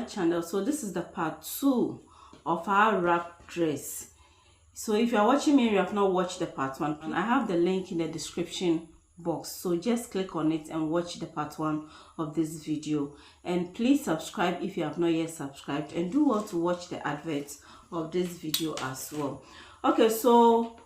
channel. So this is the part 2 of our wrap dress. So if you are watching me and you have not watched the part 1, I have the link in the description box, so just click on it and watch the part 1 of this video. And please subscribe if you have not yet subscribed, and do want to watch the adverts of this video as well. Okay, so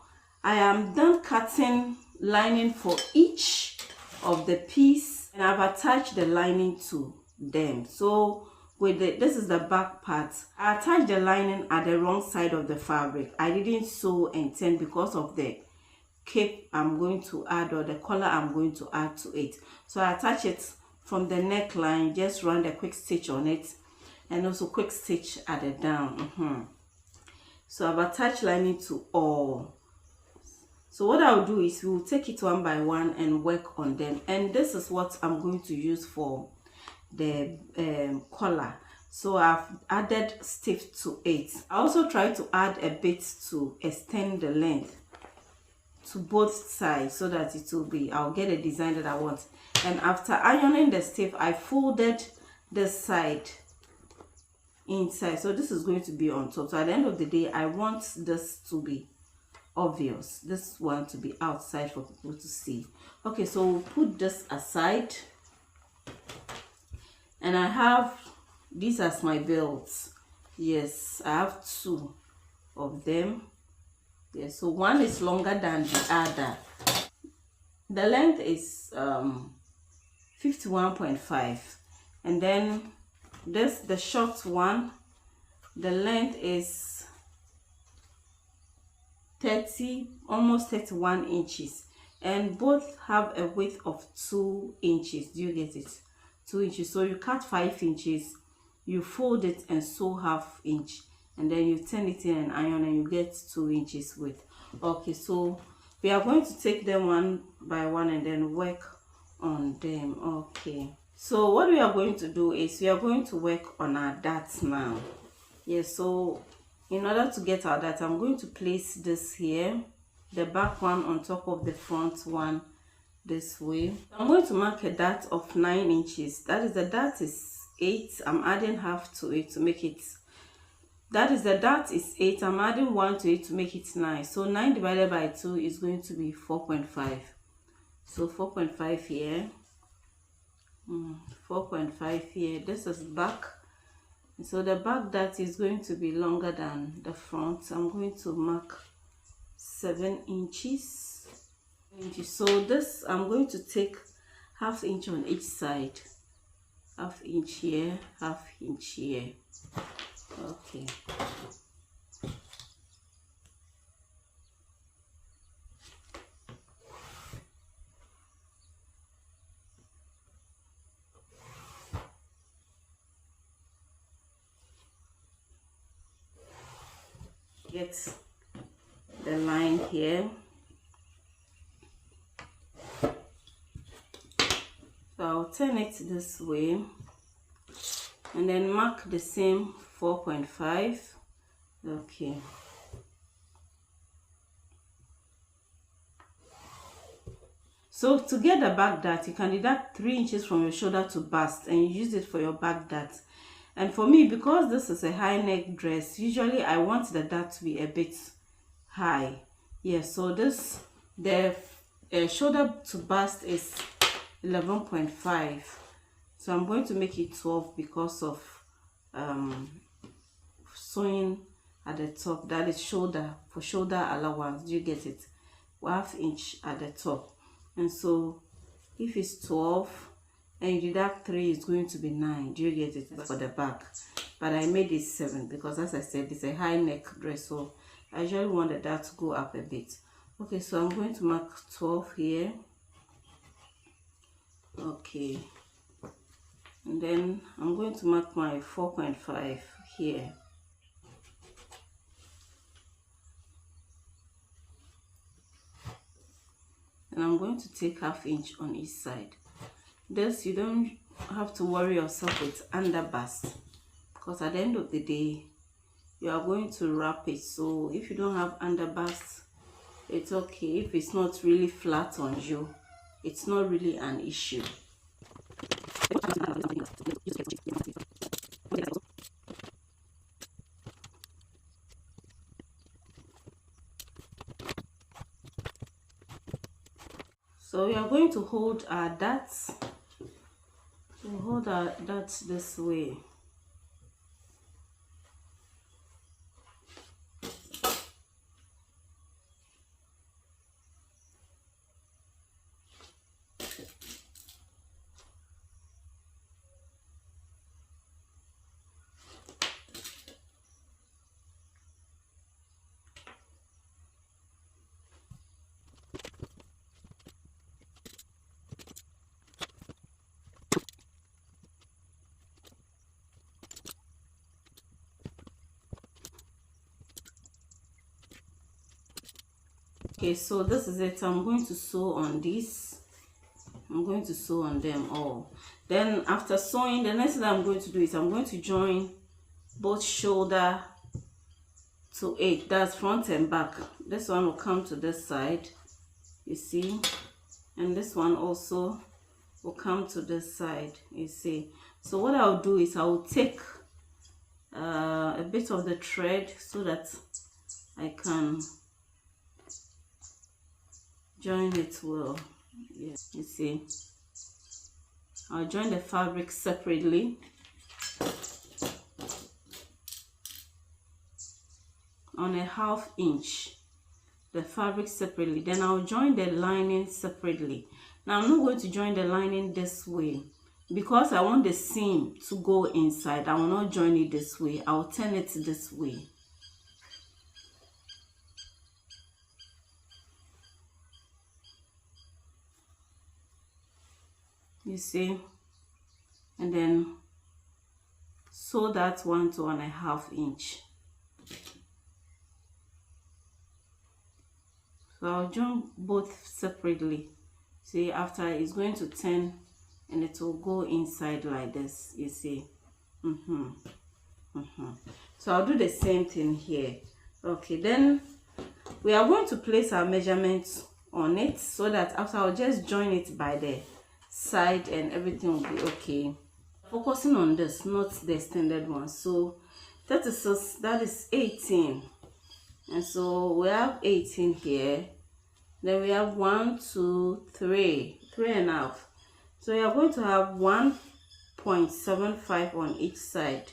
I am done cutting lining for each of the piece, and I've attached the lining to them. So with this is the back part. I attached the lining at the wrong side of the fabric. I didn't sew and turn because of the cape I'm going to add, or the collar I'm going to add to it. So I attach it from the neckline, just run a quick stitch on it, and also quick stitch at the down. So I've attached lining to all. So what I'll do is we'll take it one by one and work on them. And this is what I'm going to use for the collar. So I've added stiff to it. I also try to add a bit to extend the length to both sides, so that it will be, I'll get a design that I want. And after ironing the stiff, I folded this side inside, so this is going to be on top. So at the end of the day, I want this to be obvious, this one to be outside for people to see. Okay, so we'll put this aside, and I have these as my belts. Yes, I have 2 of them. Yes, so one is longer than the other. The length is 51.5, and then this, the short one, the length is 30, almost 31 inches, and both have a width of 2 inches. Do you get it? 2 inches. So you cut 5 inches, you fold it and sew half inch, and then you turn it in and iron, and you get 2 inches width. Okay, so we are going to take them one by one and then work on them. Okay, so what we are going to do is we are going to work on our darts now. Yes, so in order to get our dart, I'm going to place this here, the back one on top of the front one, this way. I'm going to mark a dart of 9 inches. That is, the dart is 8. I'm adding half to it to make it, that is, the dart is 8. I'm adding 1 to it to make it 9. So 9 divided by 2 is going to be 4.5. So 4.5 here, 4.5 here. This is back. So the back dart is going to be longer than the front. I'm going to mark 7 inches. So this, I'm going to take half inch on each side. Half inch here, half inch here. Okay. Get the line here. So I'll turn it this way and then mark the same 4.5. Okay. So to get the back dart, you can deduct 3 inches from your shoulder to bust, and you use it for your back dart. And for me, because this is a high neck dress, usually I want the dart to be a bit high. Yes, so this, the shoulder to bust is 11.5. So I'm going to make it 12 because of sewing at the top. That is shoulder, for shoulder allowance. Do you get it? 1/2 inch at the top. And so if it's 12 and you deduct 3, it's going to be 9. Do you get it? For the back. But I made it 7 because, as I said, it's a high neck dress, so I usually wanted that to go up a bit. Okay, so I'm going to mark 12 here. Okay, and then I'm going to mark my 4.5 here. And I'm going to take half inch on each side. This, you don't have to worry yourself with underbust, because at the end of the day you are going to wrap it. So if you don't have underbust, it's okay. If it's not really flat on you, it's not really an issue. So we are going to hold our darts. We'll hold our darts this way. Okay, so this is it. I'm going to sew on this. I'm going to sew on them all. Then after sewing, the next thing I'm going to do is I'm going to join both shoulder to it. That's front and back. This one will come to this side, you see, and this one also will come to this side, you see. So what I'll do is I'll take a bit of the thread so that I can join it well. Yeah, you see, I'll join the fabric separately on a 1/2 inch, the fabric separately. Then I'll join the lining separately. Now I'm not going to join the lining this way because I want the seam to go inside. I will not join it this way. I'll turn it this way. You see, and then sew that one to 1/2 inch. So I'll join both separately. See, after it's going to turn and it will go inside like this, you see. So I'll do the same thing here. Okay, then we are going to place our measurements on it so that after I'll just join it by the side and everything will be okay. Focusing on this, not the extended one. So that is 18, and so we have 18 here. Then we have 1, 2, 3, 3.5. So we are going to have 1.75 on each side.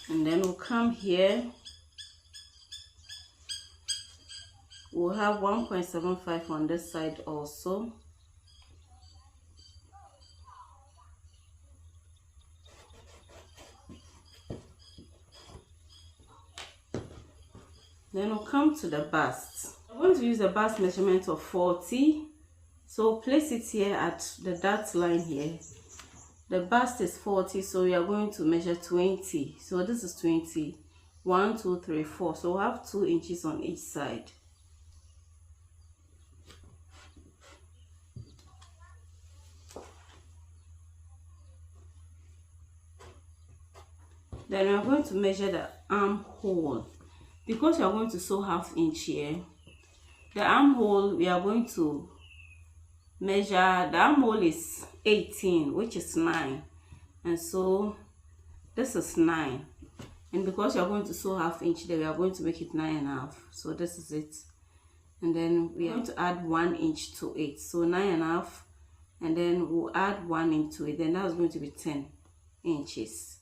And then we'll come here. We'll have 1.75 on this side also. Then we'll come to the bust. I'm going to use the bust measurement of 40. So place it here at the dot line here. The bust is 40, so we are going to measure 20. So this is 20. 1, 2, 3, 4. So we'll have 2 inches on each side. Then we are going to measure the armhole. Because we are going to sew 1/2 inch here, the armhole we are going to measure, the armhole is 18, which is 9, and so this is 9, and because we are going to sew 1/2 inch there, we are going to make it 9.5. So this is it, and then we are going to add 1 inch to it, so 9.5, and then we'll add 1 inch to it, then that's going to be 10 inches.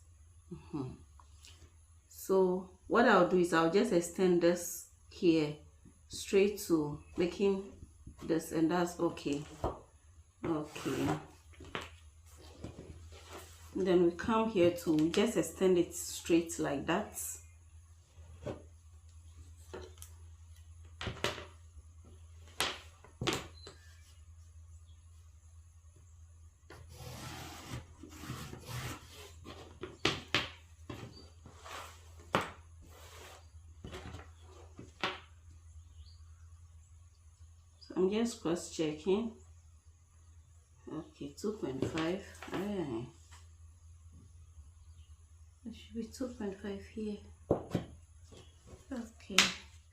So what I'll do is I'll just extend this here straight to making this, and that's okay. Okay, and then we come here to just extend it straight like that. I'm just cross checking. Okay, 2.5. It should be 2.5 here. Okay,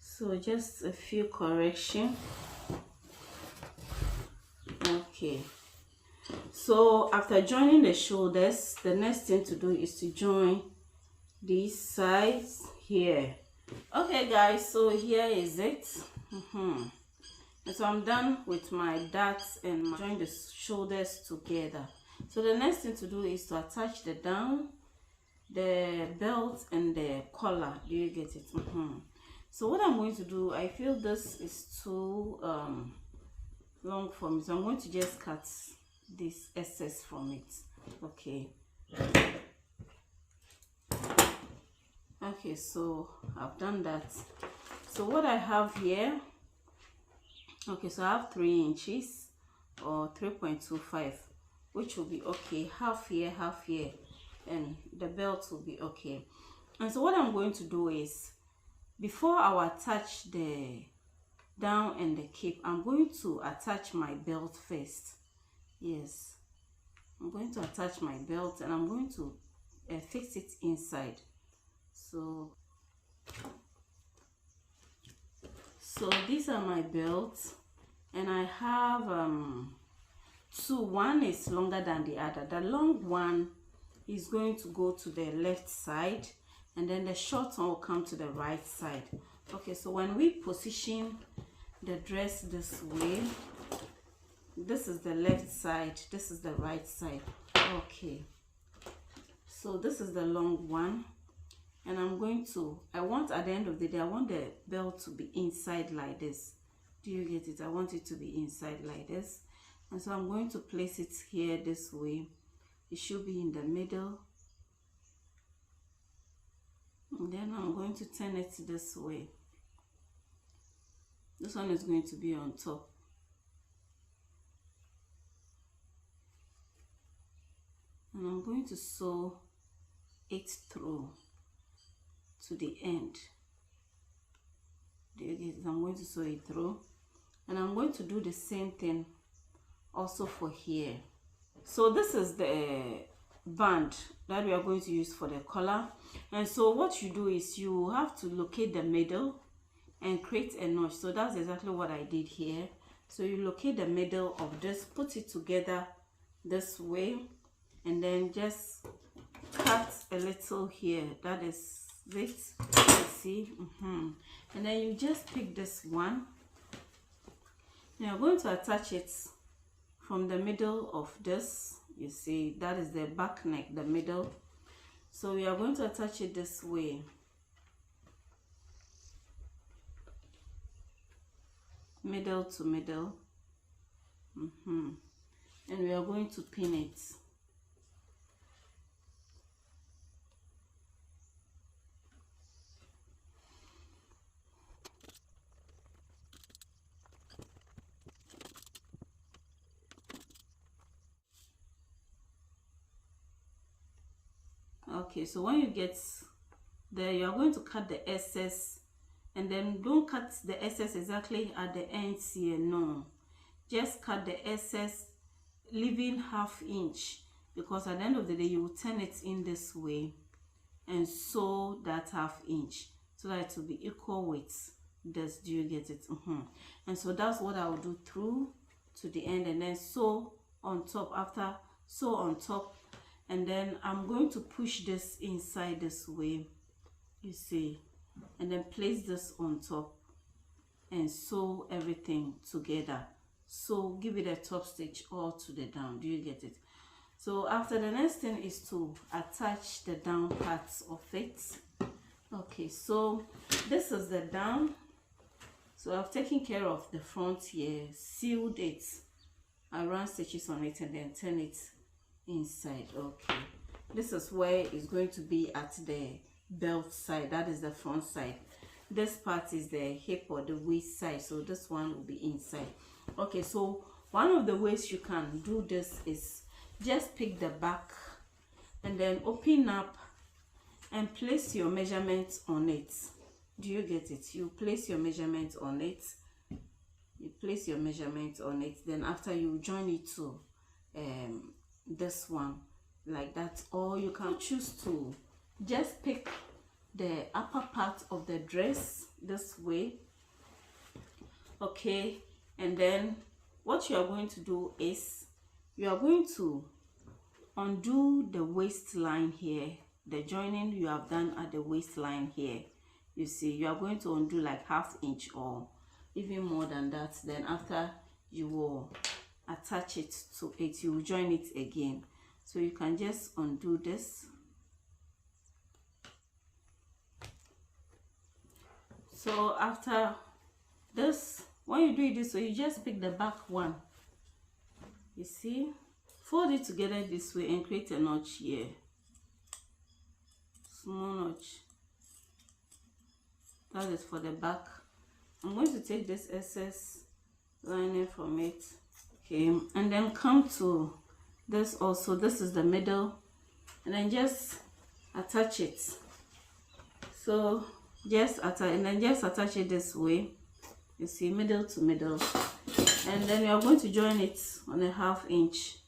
so just a few correction. Okay, so after joining the shoulders, the next thing to do is to join these sides here. Okay guys, so here is it. And so I'm done with my darts and join the shoulders together. So the next thing to do is to attach the down, the belt and the collar. Do you get it? So what I'm going to do, I feel this is too long for me, so I'm going to just cut this excess from it. Okay, so I've done that. So what I have here, okay, so I have 3 inches or 3.25, which will be okay. Half here, and the belt will be okay. And so what I'm going to do is, before I attach the down and the cape, I'm going to attach my belt first. Yes, I'm going to attach my belt and I'm going to fix it inside. So these are my belts, and I have 2. One is longer than the other. The long one is going to go to the left side, and then the short one will come to the right side. Okay, so when we position the dress this way, this is the left side, this is the right side. Okay, so this is the long one, and I'm going to, I want at the end of the day, I want the belt to be inside like this. Do you get it? I want it to be inside like this. And so I'm going to place it here this way. It should be in the middle. And then I'm going to turn it this way. This one is going to be on top. And I'm going to sew it through to the end. Do you get it? I'm going to sew it through, and I'm going to do the same thing also for here. So this is the band that we are going to use for the collar. And so what you do is you have to locate the middle and create a notch. So that's exactly what I did here. So you locate the middle of this, put it together this way, and then just cut a little here. That is it. You see, and then you just pick this one. Now you're going to attach it from the middle of this. You see, that is the back neck, the middle. So we are going to attach it this way. Middle to middle. And we are going to pin it. Okay, so when you get there, you are going to cut the excess, and then don't cut the excess exactly at the ends here. No, just cut the excess, leaving ½ inch, because at the end of the day you will turn it in this way and sew that ½ inch so that it will be equal with this. Do you get it? And so that's what I will do through to the end, and then sew on top. After sew on top, and then I'm going to push this inside this way, you see, and then place this on top and sew everything together. So give it a top stitch all to the down. Do you get it? So after, the next thing is to attach the down parts of it. Okay, so this is the down. So I've taken care of the front here, sealed it, I run stitches on it, and then turn it inside. Okay, this is where it's going to be at the belt side. That is the front side. This part is the hip or the waist side, so this one will be inside. Okay, so one of the ways you can do this is just pick the back and then open up and place your measurements on it. Do you get it? You place your measurement on it. You place your measurement on it. Then after, you join it to this one like that, or you can choose to just pick the upper part of the dress this way. Okay, and then what you are going to do is you are going to undo the waistline here, the joining you have done at the waistline here. you see, you are going to undo like 1/2 inch or even more than that. Then after, you will attach it to it, you will join it again. So you can just undo this. So after this, when you do it this way, you just pick the back one, you see, fold it together this way and create a notch here, small notch. That is for the back. I'm going to take this excess lining from it, okay, and then come to this also. This is the middle, and then just attach it. So just attach, and then just attach it this way, you see, middle to middle, and then you are going to join it on a 1/2 inch.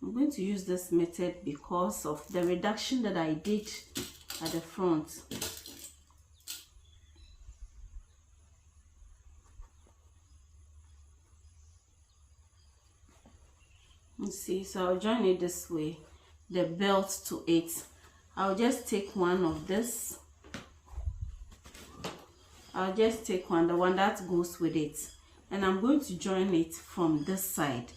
I'm going to use this method because of the reduction that I did at the front. You see, so I'll join it this way, the belt to it. I'll just take one of this. I'll just take one, the one that goes with it, and I'm going to join it from this side,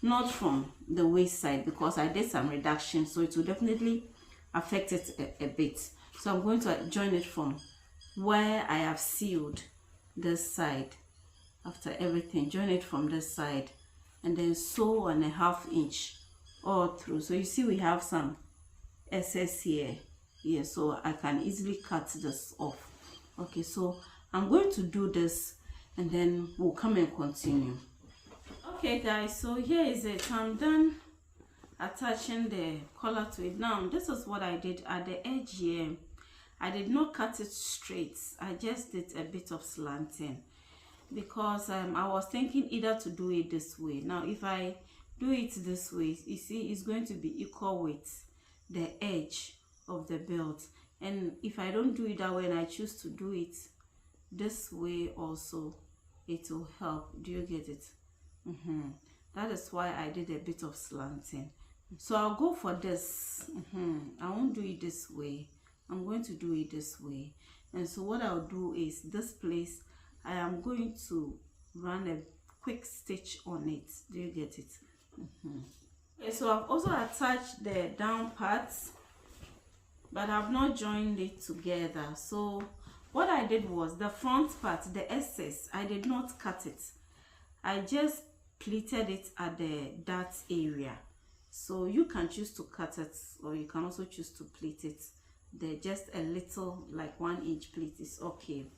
not from the waist side, because I did some reduction, so it will definitely affect it a bit. So I'm going to join it from where I have sealed this side. After everything, join it from this side, and then sew on a 1/2 inch all through. So you see we have some excess here, so I can easily cut this off. Okay, so I'm going to do this, and then we'll come and continue. Okay guys, so here is it. I'm done attaching the collar to it. Now this is what I did at the edge here. I did not cut it straight, I just did a bit of slanting, because I was thinking either to do it this way. Now if I do it this way, you see, it's going to be equal with the edge of the belt. And if I don't do it that way and I choose to do it this way also, it will help. Do you get it? That is why I did a bit of slanting. So I'll go for this. I won't do it this way, I'm going to do it this way. And so what I'll do is, this place, I am going to run a quick stitch on it. Do you get it? Okay, so I've also attached the down parts, but I've not joined it together. So what I did was, the front part, the excess, I did not cut it. I just pleated it at the dart area. So you can choose to cut it, or you can also choose to pleat it. They're just a little, like 1 inch pleat is okay.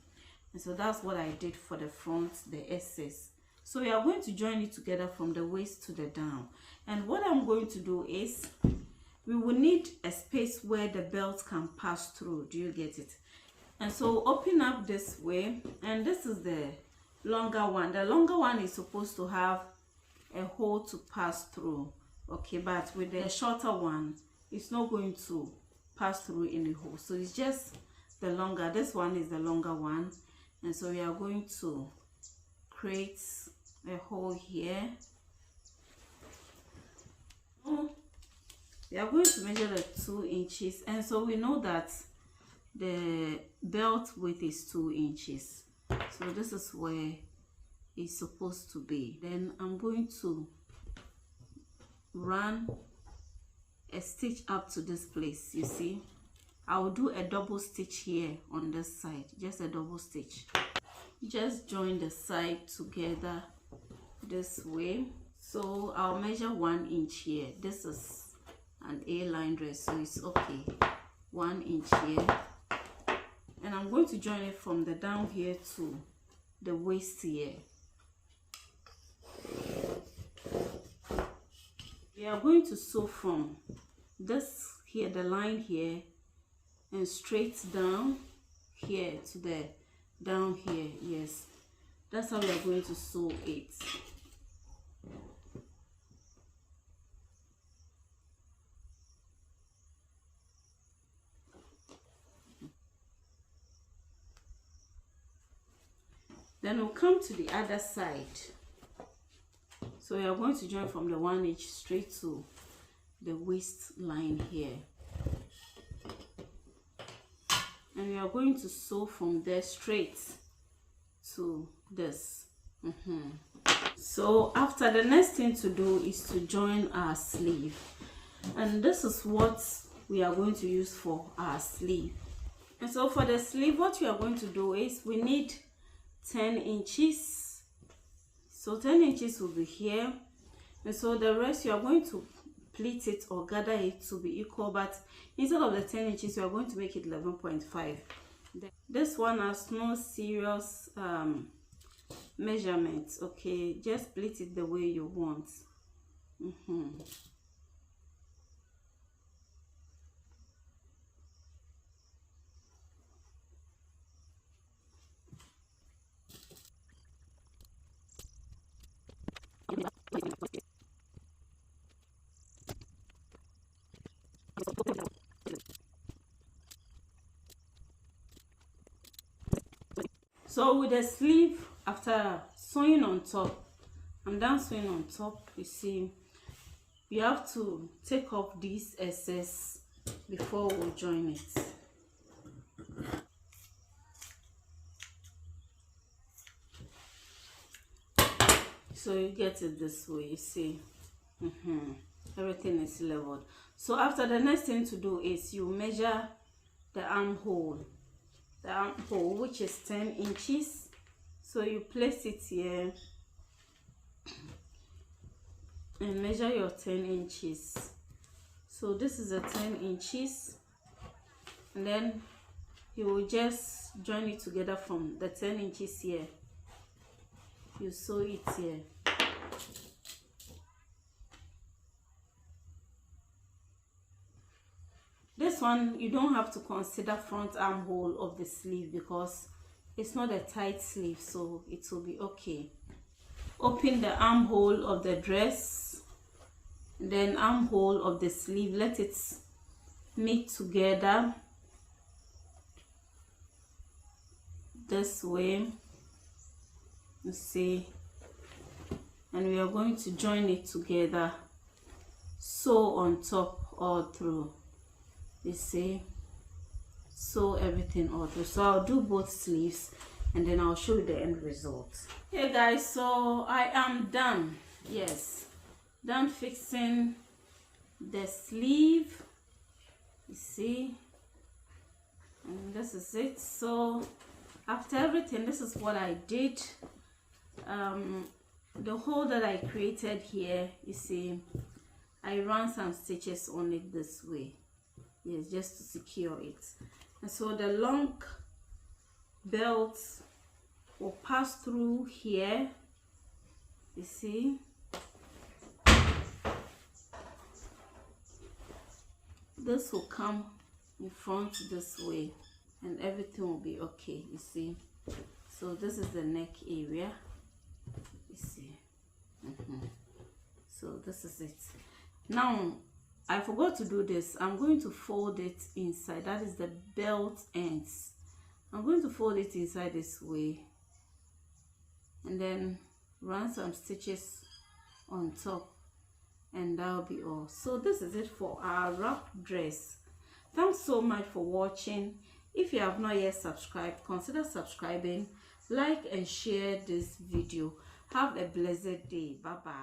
And so that's what I did for the front, the excess. So we are going to join it together from the waist to the down. And what I'm going to do is, we will need a space where the belt can pass through. Do you get it? And so open up this way, and this is the longer one. The longer one is supposed to have a hole to pass through, okay, but with the shorter one, it's not going to pass through any hole. So it's just the longer, this one is the longer one. And so we are going to create a hole here. We are going to measure the 2 inches, and so we know that the belt width is 2 inches. So this is where it's supposed to be. Then I'm going to run a stitch up to this place. You see, I will do a double stitch here on this side, just a double stitch. Just join the side together this way. So I'll measure 1 inch here. This is an A-line dress, so it's okay. 1 inch here, and I'm going to join it from the down here to the waist here. We are going to sew from this here, the line here, and straight down here to the down here. Yes, that's how we are going to sew it. Then we'll come to the other side. So we are going to join from the 1 inch straight to the waistline here. and we are going to sew from there straight to this. So after, the next thing to do is to join our sleeve, and this is what we are going to use for our sleeve. And so for the sleeve, what we are going to do is we need 10 inches. So 10 inches will be here, and so the rest you are going to pleat it or gather it to be equal, but instead of the 10 inches you are going to make it 11.5. This one has no serious measurements, okay? Just pleat it the way you want. So with the sleeve, after sewing on top, I'm done sewing on top. You see, you have to take off this excess before we join it. So you get it this way, you see. Everything is leveled. So after, the next thing to do is you measure the armhole. The armhole, which is 10 inches. So you place it here and measure your 10 inches. So this is a 10 inches, and then you will just join it together from the 10 inches here. You sew it here. This one, you don't have to consider front armhole of the sleeve because it's not a tight sleeve, so it will be okay. Open the armhole of the dress, then armhole of the sleeve. Let it meet together this way, you see, and we are going to join it together, sew on top all through. You see, sew everything all through. So I'll do both sleeves and then I'll show you the end result. Hey guys, so I am done. Yes, done fixing the sleeve. You see, and this is it. So after everything, this is what I did. The hole that I created here, you see, I ran some stitches on it this way. Yes, just to secure it. And so the long belt will pass through here, you see. This will come in front this way and everything will be okay, you see. So this is the neck area, you see. So this is it. Now I forgot to do this. I'm going to fold it inside. That is the belt ends. I'm going to fold it inside this way and then run some stitches on top, and that'll be all. So this is it for our wrap dress. Thanks so much for watching. If you have not yet subscribed, consider subscribing, like and share this video. Have a blessed day. Bye bye.